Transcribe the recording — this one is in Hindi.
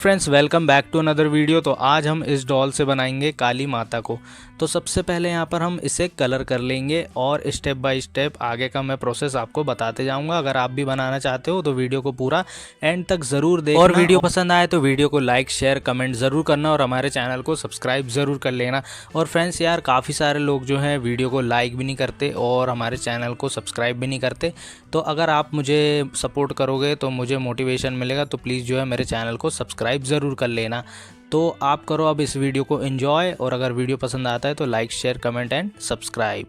Friends welcome back to another video. तो आज हम इस डॉल से बनाएंगे काली माता को। तो सबसे पहले यहाँ पर हम इसे कलर कर लेंगे और स्टेप बाय स्टेप आगे का मैं प्रोसेस आपको बताते जाऊँगा। अगर आप भी बनाना चाहते हो तो वीडियो को पूरा एंड तक ज़रूर देखना, और वीडियो पसंद आए तो वीडियो को लाइक शेयर कमेंट ज़रूर करना और हमारे चैनल को सब्सक्राइब ज़रूर कर लेना। और फ्रेंड्स यार काफ़ी सारे लोग जो हैं वीडियो को लाइक भी नहीं करते और हमारे चैनल को सब्सक्राइब भी नहीं करते। तो अगर आप मुझे सपोर्ट करोगे तो मुझे मोटिवेशन मिलेगा। तो प्लीज़ जो है मेरे चैनल को सब्सक्राइब ज़रूर कर लेना। तो आप करो अब इस वीडियो को एंजॉय, और अगर वीडियो पसंद आता है तो like share comment and subscribe.